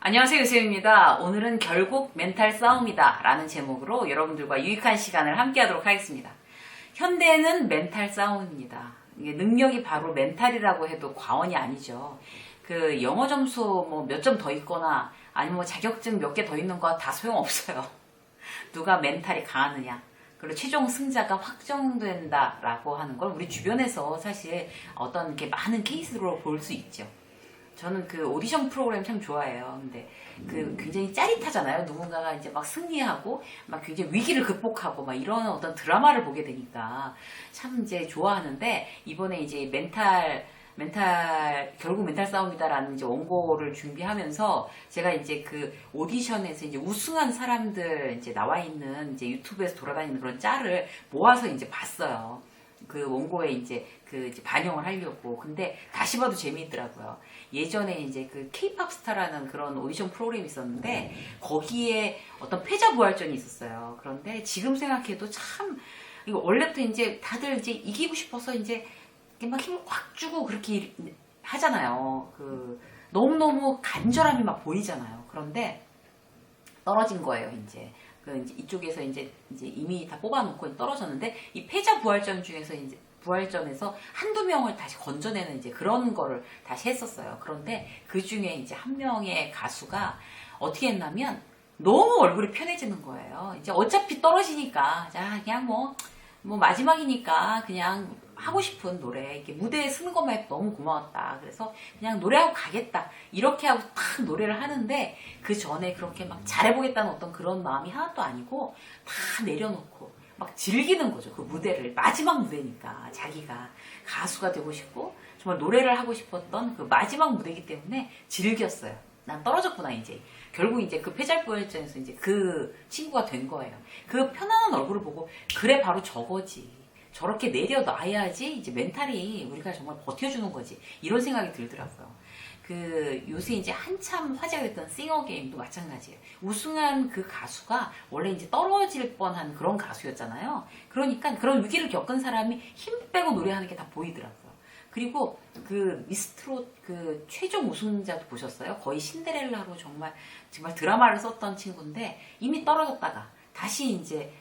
안녕하세요, 유세입니다. 오늘은 결국 멘탈 싸움이다 라는 제목으로 여러분들과 유익한 시간을 함께 하도록 하겠습니다. 현대는 멘탈 싸움입니다. 이게 능력이 바로 멘탈이라고 해도 과언이 아니죠. 그 영어 점수 뭐 몇 점 더 있거나 아니면 뭐 자격증 몇 개 더 있는 거 다 소용없어요. 누가 멘탈이 강하느냐. 그리고 최종 승자가 확정된다라고 하는 걸 우리 주변에서 사실 어떤 이렇게 많은 케이스로 볼 수 있죠. 저는 그 오디션 프로그램 참 좋아해요. 근데 그 굉장히 짜릿하잖아요. 누군가가 이제 막 승리하고 막 굉장히 위기를 극복하고 막 이런 어떤 드라마를 보게 되니까 참 이제 좋아하는데 이번에 이제 결국 멘탈 싸움이다라는 이제 원고를 준비하면서 제가 이제 그 오디션에서 이제 우승한 사람들 이제 나와 있는 이제 유튜브에서 돌아다니는 그런 짤을 모아서 이제 봤어요. 그 원고에 이제 이제 반영을 하려고. 근데 다시 봐도 재미있더라고요. 예전에 이제 그 K-팝 스타라는 그런 오디션 프로그램이 있었는데 거기에 어떤 패자부활전이 있었어요. 그런데 지금 생각해도 참 이거 원래부터 이제 다들 이제 이기고 싶어서 이제 막 힘을 꽉 주고 그렇게 하잖아요. 그 너무너무 간절함이 막 보이잖아요. 그런데 떨어진 거예요, 이제. 이제 이쪽에서 이제 이미 다 뽑아놓고 떨어졌는데 이 패자 부활전 중에서 이제 부활전에서 한두 명을 다시 건져내는 이제 그런 거를 다시 했었어요. 그런데 그 중에 이제 한 명의 가수가 어떻게 했냐면 너무 얼굴이 편해지는 거예요. 이제 어차피 떨어지니까 자 그냥 뭐 마지막이니까 그냥 하고 싶은 노래 이렇게 무대에 서는 것만 해도 너무 고마웠다. 그래서 그냥 노래하고 가겠다. 이렇게 하고 딱 노래를 하는데 그 전에 그렇게 막 잘해보겠다는 어떤 그런 마음이 하나도 아니고 다 내려놓고 막 즐기는 거죠. 그 무대를. 마지막 무대니까 자기가 가수가 되고 싶고 정말 노래를 하고 싶었던 그 마지막 무대이기 때문에 즐겼어요. 난 떨어졌구나 이제. 결국 이제 그 패자부활전에서 이제 그 친구가 된 거예요. 그 편안한 얼굴을 보고 그래 바로 저거지. 저렇게 내려놔야지 이제 멘탈이 우리가 정말 버텨주는 거지. 이런 생각이 들더라고요. 그 요새 이제 한참 화제가 됐던 싱어 게임도 마찬가지예요. 우승한 그 가수가 원래 이제 떨어질 뻔한 그런 가수였잖아요. 그러니까 그런 위기를 겪은 사람이 힘 빼고 노래하는 게 다 보이더라고요. 그리고 그 미스트롯 그 최종 우승자도 보셨어요? 거의 신데렐라로 정말 드라마를 썼던 친구인데 이미 떨어졌다가 다시 이제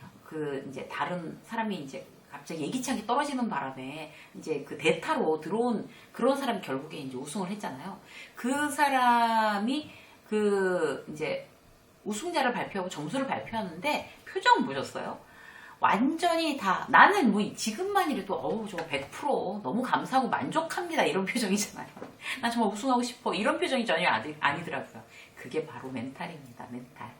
이제 다른 사람이 이제 갑자기 예기치 떨어지는 바람에 이제 그 대타로 들어온 그런 사람이 결국에 이제 우승을 했잖아요. 그 사람이 그 이제 우승자를 발표하고 점수를 발표하는데 표정 보셨어요? 완전히 다 나는 뭐 지금만 이래도 어우 저 100% 너무 감사하고 만족합니다 이런 표정이잖아요. 나 정말 우승하고 싶어 이런 표정이 전혀 아니더라고요. 그게 바로 멘탈입니다. 멘탈.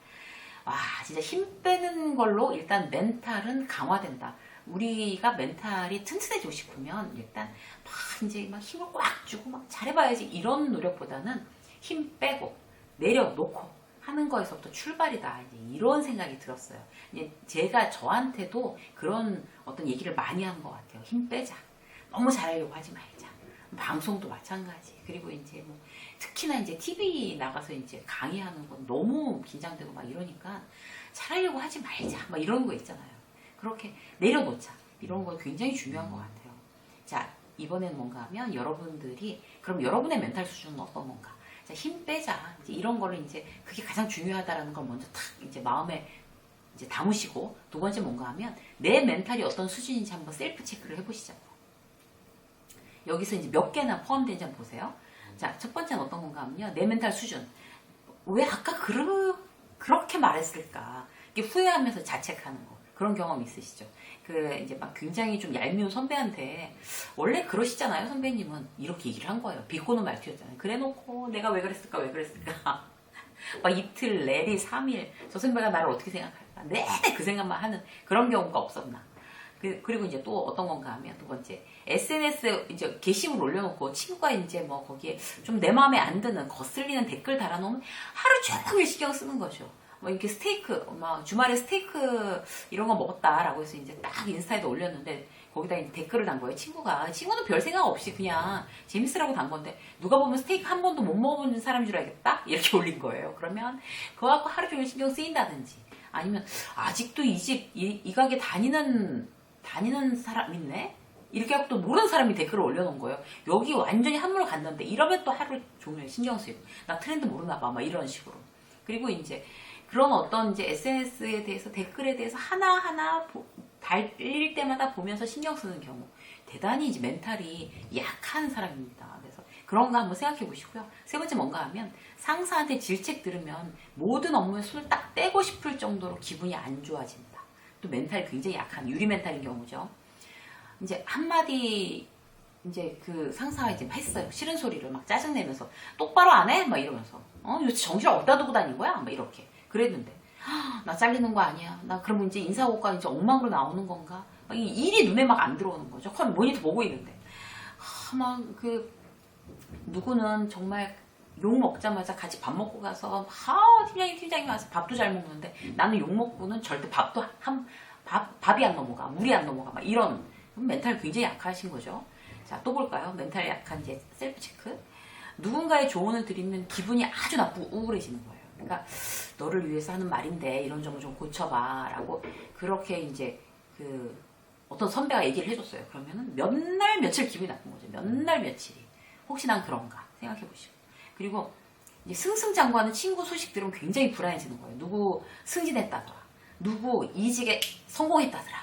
와 진짜 힘 빼는 걸로 일단 멘탈은 강화된다. 우리가 멘탈이 튼튼해지고 싶으면 일단 막 이제 막 힘을 꽉 주고 막 잘해봐야지 이런 노력보다는 힘 빼고 내려놓고 하는 거에서부터 출발이다. 이제 이런 생각이 들었어요. 이제 제가 저한테도 그런 어떤 얘기를 많이 하는 것 같아요. 힘 빼자. 너무 잘하려고 하지 말자. 방송도 마찬가지. 그리고 이제 뭐 특히나 이제 TV 나가서 이제 강의하는 건 너무 긴장되고 막 이러니까 잘하려고 하지 말자. 막 이런 거 있잖아요. 그렇게 내려놓자. 이런 거 굉장히 중요한 것 같아요. 자, 이번엔 뭔가 하면 여러분들이 그럼 여러분의 멘탈 수준은 어떤 건가? 자, 힘 빼자. 이제 이런 거를 이제 그게 가장 중요하다라는 걸 먼저 탁 이제 마음에 이제 담으시고 두 번째 뭔가 하면 내 멘탈이 어떤 수준인지 한번 셀프 체크를 해보시죠. 여기서 이제 몇 개나 포함되는지 한번 보세요. 자, 첫 번째는 어떤 건가 하면요. 내 멘탈 수준. 왜 아까 그렇게 말했을까? 이게 후회하면서 자책하는 거. 그런 경험 있으시죠? 이제 막 굉장히 좀 얄미운 선배한테, 원래 그러시잖아요, 선배님은. 이렇게 얘기를 한 거예요. 비꼬는 말투였잖아요. 그래 놓고, 내가 왜 그랬을까? 막 이틀, 내리, 3일, 저 선배가 나를 어떻게 생각할까? 내내 그 생각만 하는 그런 경우가 없었나? 그리고 이제 또 어떤 건가 하면, 두 번째, SNS 이제 게시물 올려놓고, 친구가 이제 뭐 거기에 좀 내 마음에 안 드는, 거슬리는 댓글 달아놓으면 하루 종일 신경 쓰는 거죠. 뭐 이렇게 스테이크, 막 주말에 스테이크 이런 거 먹었다라고 해서 이제 딱 인스타에도 올렸는데 거기다 이제 댓글을 단 거예요. 친구는 별 생각 없이 그냥 재밌으라고 단 건데 누가 보면 스테이크 한 번도 못 먹어본 사람인 줄 알겠다? 이렇게 올린 거예요. 그러면 그거 갖고 하루 종일 신경 쓰인다든지 아니면 아직도 이 가게 다니는 사람 있네? 이렇게 하고 또 모르는 사람이 댓글을 올려놓은 거예요. 여기 완전히 한물 갔는데 이러면 또 하루 종일 신경 쓰이고 나 트렌드 모르나 봐 막 이런 식으로. 그리고 이제 그런 어떤 이제 SNS에 대해서 댓글에 대해서 하나하나 달릴 때마다 보면서 신경 쓰는 경우 대단히 이제 멘탈이 약한 사람입니다. 그래서 그런 거 한번 생각해 보시고요. 세 번째 뭔가 하면 상사한테 질책 들으면 모든 업무에 손을 딱 떼고 싶을 정도로 기분이 안 좋아집니다. 또 멘탈이 굉장히 약한 유리 멘탈인 경우죠. 이제 한마디 이제 그 상사가 이제 했어요. 싫은 소리를 막 짜증내면서 똑바로 안 해? 막 이러면서 요새 정신을 어디다 두고 다닌 거야? 막 이렇게 그랬는데 나 잘리는 거 아니야? 나 그러면 이제 인사고과 이제 엉망으로 나오는 건가? 막 이 일이 눈에 막 안 들어오는 거죠. 모니터 보고 있는데 막 그 누구는 정말 욕 먹자마자 같이 밥 먹고 가서 팀장님 와서 밥도 잘 먹는데 나는 욕 먹고는 절대 밥이 안 넘어가, 물이 안 넘어가 막 이런 멘탈 굉장히 약하신 거죠. 자, 또 볼까요? 멘탈 약한 이제 셀프 체크. 누군가의 조언을 드리면 기분이 아주 나쁘고 우울해지는 거예요. 그러니까 너를 위해서 하는 말인데 이런 점을 좀 고쳐봐라고 그렇게 이제 그 어떤 선배가 얘기를 해줬어요. 그러면은 몇 날 며칠 기분이 나쁜 거죠. 몇 날 며칠이. 혹시 난 그런가 생각해 보시고. 그리고 이제 승승장구하는 친구 소식 들으면 굉장히 불안해지는 거예요. 누구 승진했다더라. 누구 이직에 성공했다더라.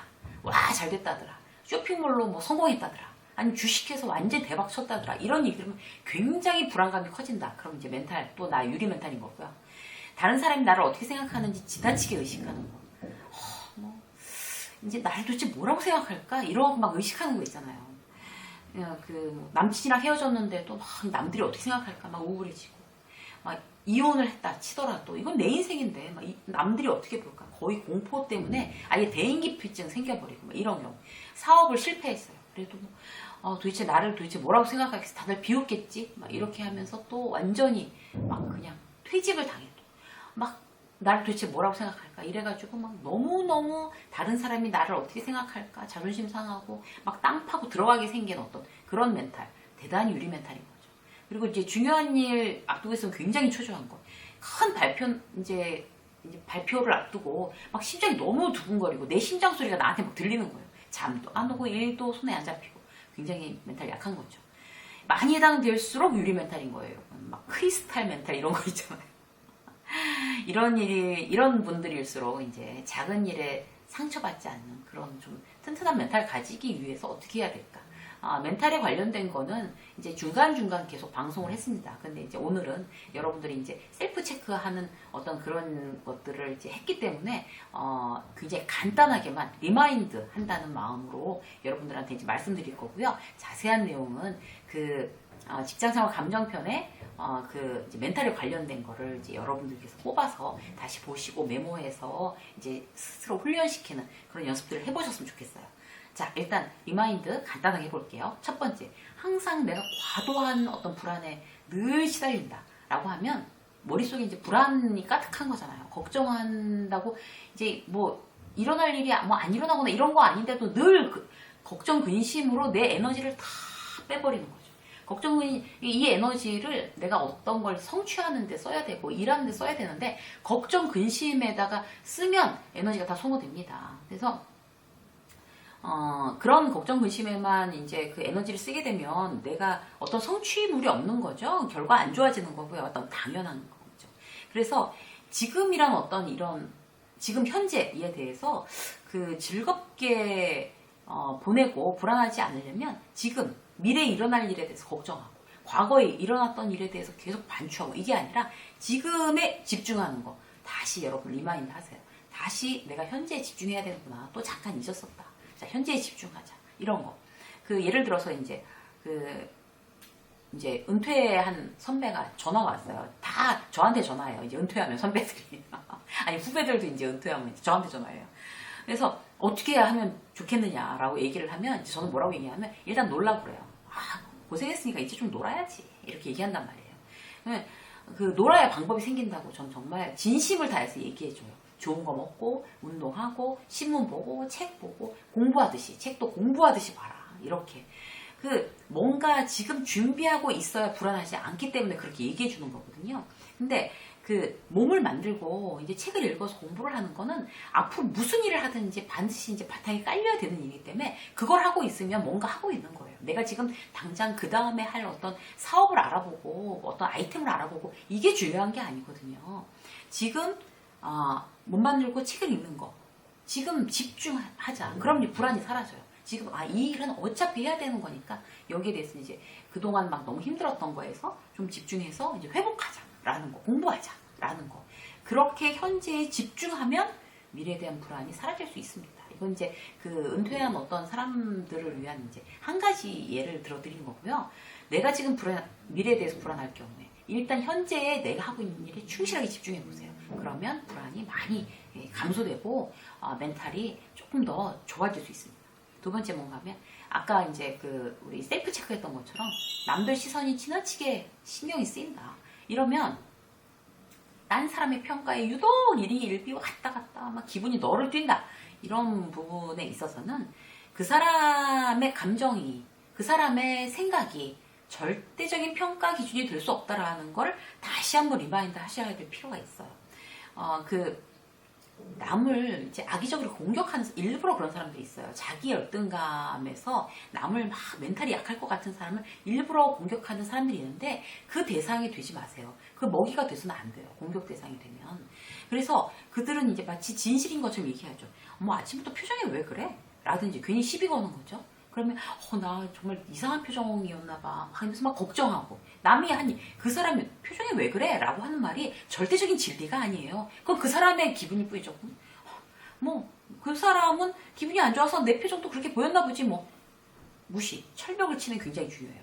와, 잘 됐다더라. 쇼핑몰로 뭐 성공했다더라. 아니면 주식해서 완전 대박 쳤다더라. 이런 얘기 들으면 굉장히 불안감이 커진다. 그럼 이제 멘탈, 또 나 유리 멘탈인 거고요. 다른 사람이 나를 어떻게 생각하는지 지나치게 의식하는 거. 이제 나를 도대체 뭐라고 생각할까? 이런 막 의식하는 거 있잖아요. 그 남친이랑 헤어졌는데도 막 남들이 어떻게 생각할까? 막 우울해지고. 막 이혼을 했다 치더라도 이건 내 인생인데 막 남들이 어떻게 볼까? 거의 공포 때문에 아예 대인기피증 생겨버리고 막 이런 경우. 사업을 실패했어요. 그래도 도대체 나를 도대체 뭐라고 생각하겠어? 다들 비웃겠지? 막 이렇게 하면서 또 완전히 막 그냥 퇴직을 당해도 막 나를 도대체 뭐라고 생각할까? 이래가지고 막 너무너무 다른 사람이 나를 어떻게 생각할까? 자존심 상하고 막 땅 파고 들어가게 생긴 어떤 그런 멘탈. 대단히 유리 멘탈인 거죠. 그리고 이제 중요한 일 앞두고 있으면 굉장히 초조한 거. 큰 발표를 앞두고 막 심장이 너무 두근거리고 내 심장 소리가 나한테 막 들리는 거예요. 잠도 안 오고 일도 손에 안 잡히고 굉장히 멘탈 약한 거죠. 많이 해당될수록 유리 멘탈인 거예요. 막 크리스탈 멘탈 이런 거 있잖아요. 이런 분들일수록 이제 작은 일에 상처받지 않는 그런 좀 튼튼한 멘탈 가지기 위해서 어떻게 해야 될까? 멘탈에 관련된 거는 이제 중간중간 계속 방송을 했습니다. 근데 이제 오늘은 여러분들이 이제 셀프 체크하는 어떤 그런 것들을 이제 했기 때문에, 굉장히 간단하게만 리마인드 한다는 마음으로 여러분들한테 이제 말씀드릴 거고요. 자세한 내용은 직장생활 감정편에 이제 멘탈에 관련된 거를 이제 여러분들께서 뽑아서 다시 보시고 메모해서 이제 스스로 훈련시키는 그런 연습들을 해보셨으면 좋겠어요. 자, 일단 리마인드 간단하게 해볼게요. 첫 번째, 항상 내가 과도한 어떤 불안에 늘 시달린다 라고 하면 머릿속에 이제 불안이 가득한 거잖아요. 걱정한다고 이제 뭐 일어날 일이 뭐 안 일어나거나 이런 거 아닌데도 늘 걱정 근심으로 내 에너지를 다 빼버리는 거죠. 이 에너지를 내가 어떤 걸 성취하는 데 써야 되고 일하는 데 써야 되는데 걱정 근심에다가 쓰면 에너지가 다 소모됩니다. 그래서 그런 걱정 근심에만 이제 그 에너지를 쓰게 되면 내가 어떤 성취물이 없는 거죠. 결과 안 좋아지는 거고요. 어떤 당연한 거죠. 그래서 지금이란 어떤 이런 지금 현재에 대해서 즐겁게 보내고 불안하지 않으려면 지금 미래에 일어날 일에 대해서 걱정하고 과거에 일어났던 일에 대해서 계속 반추하고 이게 아니라 지금에 집중하는 거. 다시 여러분 리마인드 하세요. 다시 내가 현재에 집중해야 되는구나. 또 잠깐 잊었었다. 자, 현재에 집중하자. 이런 거. 예를 들어서 이제 은퇴한 선배가 전화가 왔어요. 다 저한테 전화해요. 이제 은퇴하면 선배들이. 아니, 후배들도 이제 은퇴하면 저한테 전화해요. 그래서 어떻게 하면 좋겠느냐라고 얘기를 하면 이제 저는 뭐라고 얘기하면 일단 놀라고 그래요. 고생했으니까 이제 좀 놀아야지. 이렇게 얘기한단 말이에요. 놀아야 방법이 생긴다고 전 정말 진심을 다해서 얘기해줘요. 좋은 거 먹고, 운동하고, 신문 보고, 책 보고, 공부하듯이, 책도 공부하듯이 봐라. 이렇게. 뭔가 지금 준비하고 있어야 불안하지 않기 때문에 그렇게 얘기해 주는 거거든요. 근데 몸을 만들고 이제 책을 읽어서 공부를 하는 거는 앞으로 무슨 일을 하든지 반드시 이제 바탕에 깔려야 되는 일이기 때문에 그걸 하고 있으면 뭔가 하고 있는 거예요. 내가 지금 당장 그 다음에 할 어떤 사업을 알아보고 어떤 아이템을 알아보고 이게 중요한 게 아니거든요. 지금 못 만들고 책을 읽는 거 지금 집중하자. 그럼 이제 불안이 사라져요. 지금 이 일은 어차피 해야 되는 거니까 여기에 대해서 이제 그동안 막 너무 힘들었던 거에서 좀 집중해서 이제 회복하자라는 거, 공부하자라는 거. 그렇게 현재에 집중하면 미래에 대한 불안이 사라질 수 있습니다. 이건 이제 은퇴한 어떤 사람들을 위한 이제 한 가지 예를 들어 드린 거고요. 내가 지금 미래에 대해서 불안할 경우에 일단 현재에 내가 하고 있는 일에 충실하게 집중해 보세요. 그러면 불안이 많이 감소되고 멘탈이 조금 더 좋아질 수 있습니다. 두 번째 뭔가 하면 아까 이제 우리 셀프 체크했던 것처럼 남들 시선이 지나치게 신경이 쓰인다. 이러면 딴 사람의 평가에 유독 일비 왔다 갔다 막 기분이 너를 뛴다. 이런 부분에 있어서는 그 사람의 감정이 그 사람의 생각이 절대적인 평가 기준이 될 수 없다라는 걸 다시 한번 리마인드 하셔야 될 필요가 있어요. 남을 이제 악의적으로 공격하는 일부러 그런 사람들이 있어요. 자기 열등감에서 남을 막 멘탈이 약할 것 같은 사람을 일부러 공격하는 사람들이 있는데 그 대상이 되지 마세요. 그 먹이가 돼서는 안 돼요. 공격 대상이 되면. 그래서 그들은 이제 마치 진실인 것처럼 얘기하죠. 뭐 아침부터 표정이 왜 그래? 라든지 괜히 시비 거는 거죠. 그러면 나 정말 이상한 표정이었나 봐. 하면서 막 걱정하고 남이 그 사람이 표정이 왜 그래? 라고 하는 말이 절대적인 진리가 아니에요. 그건 그 사람의 기분일 뿐이죠. 그 사람은 기분이 안 좋아서 내 표정도 그렇게 보였나 보지 뭐. 무시, 철벽을 치는 게 굉장히 중요해요.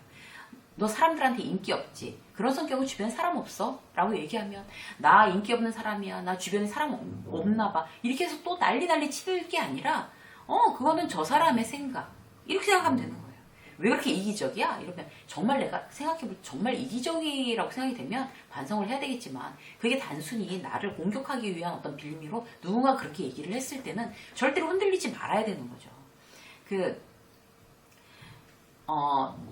너 사람들한테 인기 없지? 그런 성격은 주변에 사람 없어? 라고 얘기하면 나 인기 없는 사람이야. 나 주변에 사람 없나 봐. 이렇게 해서 또 난리 칠 게 아니라 그거는 저 사람의 생각. 이렇게 생각하면 되는 거예요. 왜 그렇게 이기적이야? 이러면 정말 내가 생각해볼 정말 이기적이라고 생각이 되면 반성을 해야 되겠지만 그게 단순히 나를 공격하기 위한 어떤 빌미로 누군가 그렇게 얘기를 했을 때는 절대로 흔들리지 말아야 되는 거죠.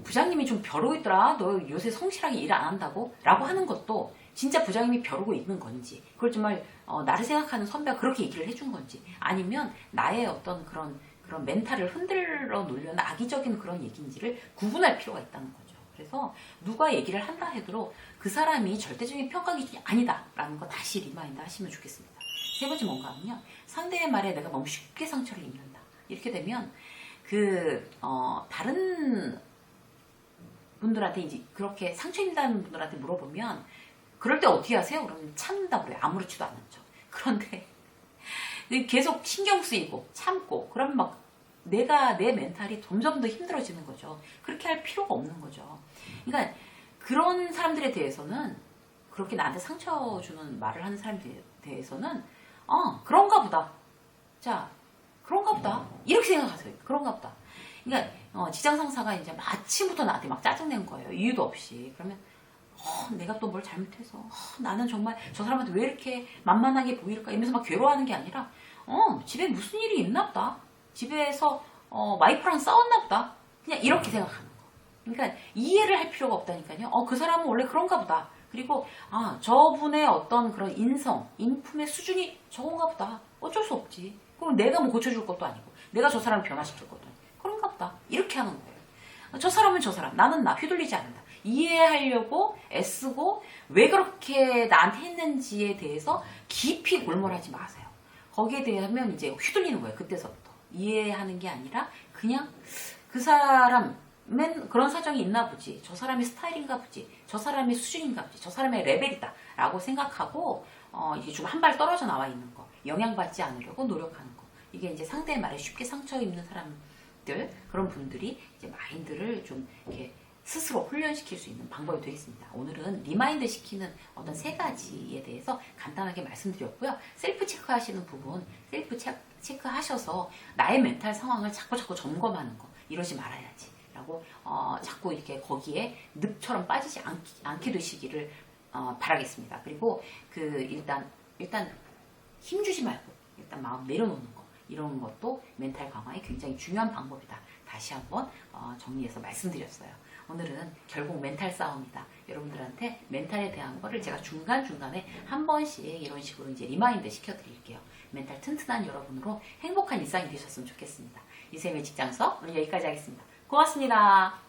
부장님이 좀 벼르고 있더라. 너 요새 성실하게 일 안 한다고? 라고 하는 것도 진짜 부장님이 벼르고 있는 건지 그걸 정말 나를 생각하는 선배가 그렇게 얘기를 해준 건지 아니면 나의 어떤 그런 멘탈을 흔들어 놓으려는 악의적인 그런 얘기인지를 구분할 필요가 있다는 거죠. 그래서 누가 얘기를 한다 해도 그 사람이 절대적인 평가 기준이 아니다라는 거 다시 리마인드 하시면 좋겠습니다. 세 번째 뭔가 하면요. 상대의 말에 내가 너무 쉽게 상처를 입는다. 이렇게 되면 다른 분들한테 이제 그렇게 상처 입는다는 분들한테 물어보면 그럴 때 어떻게 하세요? 그러면 참는다 그래요. 아무렇지도 않은 척. 그런데 계속 신경 쓰이고 참고 그러면 막 내 멘탈이 점점 더 힘들어지는 거죠. 그렇게 할 필요가 없는 거죠. 그러니까 그런 사람들에 대해서는 그렇게 나한테 상처 주는 말을 하는 사람들에 대해서는 그런가 보다. 자, 그런가 보다. 이렇게 생각하세요. 그런가 보다. 그러니까 직장 상사가 이제 아침부터 나한테 막 짜증낸 거예요. 이유도 없이. 그러면 내가 또 뭘 잘못해서 나는 정말 저 사람한테 왜 이렇게 만만하게 보일까 이러면서 막 괴로워하는 게 아니라 집에 무슨 일이 있나 보다. 집에서 와이프랑 싸웠나 보다. 그냥 이렇게 생각하는 거. 그러니까 이해를 할 필요가 없다니까요. 그 사람은 원래 그런가 보다. 그리고 저분의 어떤 그런 인품의 수준이 저건가 보다. 어쩔 수 없지. 그럼 내가 뭐 고쳐줄 것도 아니고 내가 저 사람을 변화시킬 것도 아니고 그런가 보다. 이렇게 하는 거예요. 저 사람은 저 사람. 나는 나. 휘둘리지 않는다. 이해하려고 애쓰고 왜 그렇게 나한테 했는지에 대해서 깊이 골몰하지 마세요. 거기에 대하면 이제 휘둘리는 거예요. 그때서부터. 이해하는 게 아니라 그냥 그 사람은 그런 사정이 있나 보지. 저 사람의 스타일인가 보지. 저 사람의 수준인가 보지. 저 사람의 레벨이다. 라고 생각하고 이게 좀 한 발 떨어져 나와 있는 거. 영향받지 않으려고 노력하는 거. 이게 이제 상대의 말에 쉽게 상처 입는 사람들 그런 분들이 이제 마인드를 좀 이렇게 스스로 훈련시킬 수 있는 방법이 되겠습니다. 오늘은 리마인드 시키는 어떤 세 가지에 대해서 간단하게 말씀드렸고요. 셀프 체크하시는 부분, 셀프 체크하셔서 나의 멘탈 상황을 자꾸 점검하는 거 이러지 말아야지 라고 자꾸 이렇게 거기에 늪처럼 빠지지 않게 되시기를 바라겠습니다. 그리고 일단 힘주지 말고 일단 마음 내려놓는 거 이런 것도 멘탈 강화에 굉장히 중요한 방법이다. 다시 한번 정리해서 말씀드렸어요. 오늘은 결국 멘탈 싸움이다. 여러분들한테 멘탈에 대한 거를 제가 중간중간에 한 번씩 이런 식으로 이제 리마인드 시켜드릴게요. 멘탈 튼튼한 여러분으로 행복한 일상이 되셨으면 좋겠습니다. 이쌤의 직장서 오늘 여기까지 하겠습니다. 고맙습니다.